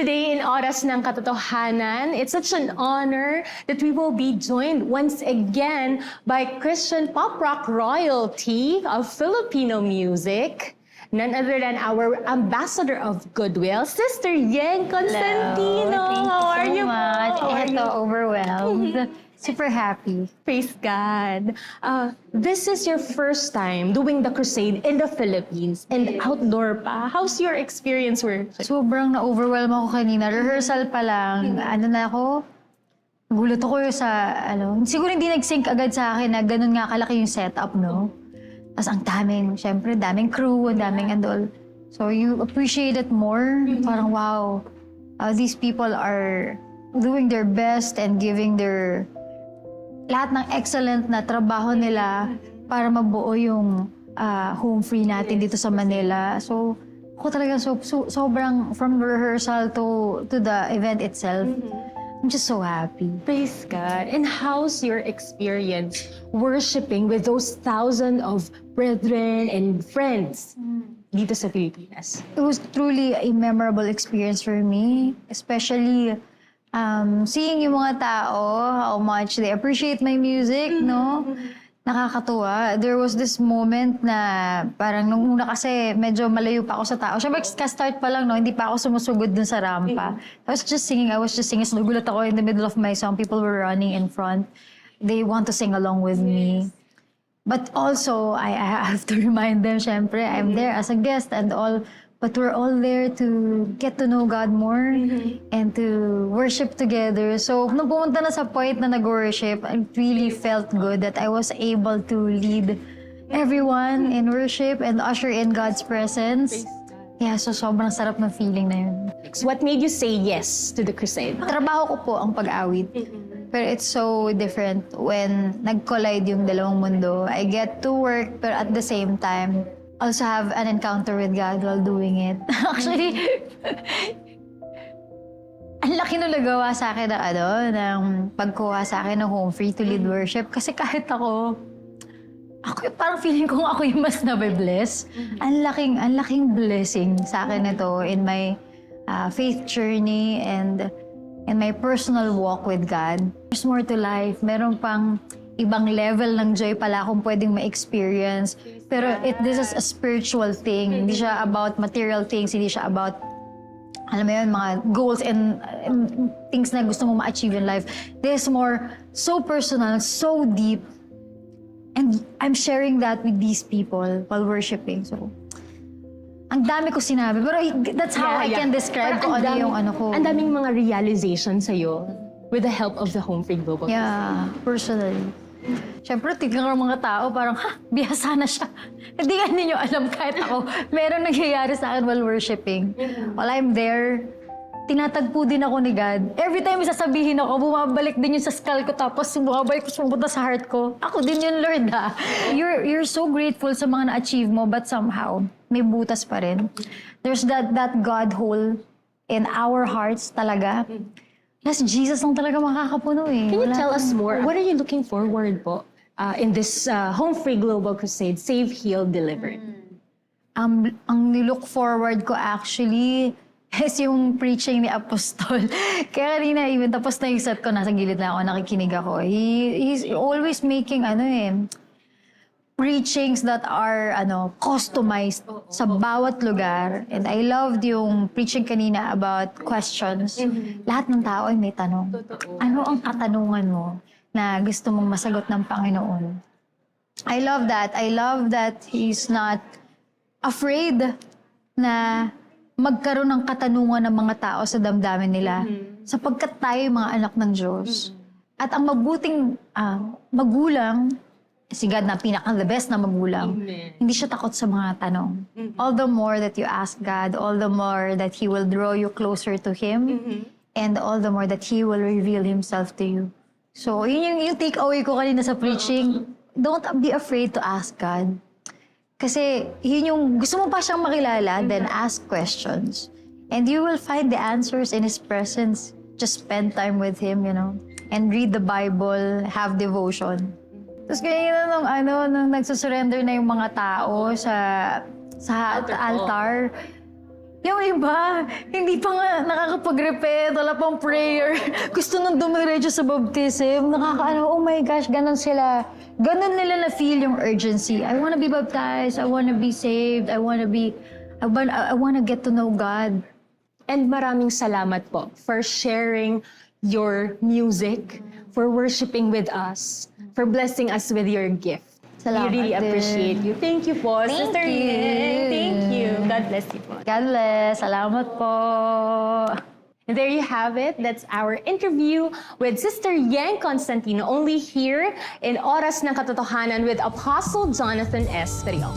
Today in Oras ng Katotohanan, it's such an honor that we will be joined once again by Christian pop rock royalty of Filipino music, none other than our ambassador of goodwill, Sister Yeng Constantino. How are you? Ito, overwhelmed. Super happy. Praise God. This is your first time doing the crusade in the Philippines and outdoor pa. How's your experience worship? Sobrang na-overwhelm ako kanina. Rehearsal pa lang. Ano na ako? Gulat ako sa, siguro hindi nag-sync agad sa akin na ganun nga kalaki yung setup, no? Tapos ang daming, syempre, daming crew, ang daming andol. So you appreciate it more. Parang wow, these people are doing their best and giving their lahat ng excellent na trabaho nila para mabuo yung home free natin dito sa Manila. So, ako talaga sobrang from rehearsal to the event itself. I'm just so happy. Praise God. And how's your experience worshiping with those thousands of brethren and friends dito sa Pilipinas? It was truly a memorable experience for me, especially seeing yung mga tao, how much they appreciate my music, no? Nakakatuwa. There was this moment na parang nung una kasi medyo malayo pa ako sa tao. Siyempre, ka-start pa lang, no? Hindi pa ako sumusugod dun sa rampa. I was just singing. So nagulat ako in the middle of my song. People were running in front. They want to sing along with me. But also, I have to remind them, syempre, I'm there as a guest and all. But we're all there to get to know God more and to worship together. So, nung pumunta na sa point na nag-worship, I really felt good that I was able to lead everyone in worship and usher in God's presence. Yeah, so sobrang sarap ng feeling na yun. What made you say yes to the crusade? Trabaho ko po ang pag-awit. Pero it's so different when nag-collide yung dalawang mundo. I get to work, pero at the same time, also have an encounter with God while doing it. Actually, ang laki nung nagawa sa akin ng pagkuha sa akin ng home free to lead worship. Kasi kahit ako parang feeling ko ako yung mas nabe-bless. Ang laking blessing sa akin ito in my faith journey and in my personal walk with God. There's more to life. Meron pang ibang level ng joy pala akong pwedeng ma-experience. Pero this is a spiritual thing. Hindi siya about material things. Hindi siya about, alam mo yun, mga goals and things na gusto mo ma-achieve in life. This is more so personal, so deep. And I'm sharing that with these people while worshiping. So, ang dami ko sinabi. Pero that's how I can describe kung ano yung ano ko. Ang daming mga realization sa'yo with the help of the Home Free Global. Yeah, personally. Siyempre, tignan ng mga tao, parang, bihasa na siya. Hindi nga ninyo alam kahit ako. Meron nangyayari sa akin while worshiping. While I'm there, tinatagpo din ako ni God. Every time sasabihin ako, bumabalik din yun sa skull ko, tapos bumabalik ko pumunta sa heart ko. Ako din yun, Lord, ha? You're so grateful sa mga na-achieve mo, but somehow, may butas pa rin. There's that God hole in our hearts talaga. Yes, Jesus lang talaga makakapuno eh. Can you tell us more? What are you looking forward po in this Home Free Global Crusade, Save, Heal, Deliver? Ang nilook forward ko actually is yung preaching ni Apostol. Kaya kanina, even tapos na yung set ko, nasa gilid na ako, nakikinig ako. He's always making preachings that are customized sa bawat lugar. And I loved yung preaching kanina about questions. Lahat ng tao ay may tanong. Ano ang katanungan mo na gusto mong masagot ng Panginoon? I love that. I love that he's not afraid na magkaroon ng katanungan ng mga tao sa damdamin nila. Sapagkat tayo mga anak ng Diyos. At ang mabuting magulang, si God na the best na magulang, hindi siya takot sa mga tanong. All the more that you ask God, all the more that He will draw you closer to Him, and all the more that He will reveal Himself to you. So, yun yung take-away ko kanina sa preaching. Don't be afraid to ask God. Kasi yun yung gusto mo pa siyang makilala, then ask questions. And you will find the answers in His presence. Just spend time with Him, and read the Bible, have devotion. Tapos ganyan nung nagsusurrender na yung mga tao sa altar, Yung iba, hindi pa nga nakakapag-repent, wala pang prayer. Gusto nang dumiretso sa baptism. Oh my gosh, ganun sila. Ganun nila na-feel yung urgency. I wanna be baptized, I wanna be saved, I wanna get to know God. And maraming salamat po for sharing your music, for worshiping with us, for blessing us with your gift. Salamat We really din. appreciate you. Thank you po, Thank Sister you. Yang. Thank you. God bless you po. God bless. Salamat po. And there you have it. That's our interview with Sister Yang Constantino, only here in Oras ng Katotohanan with Apostle Jonathan S. Ferial.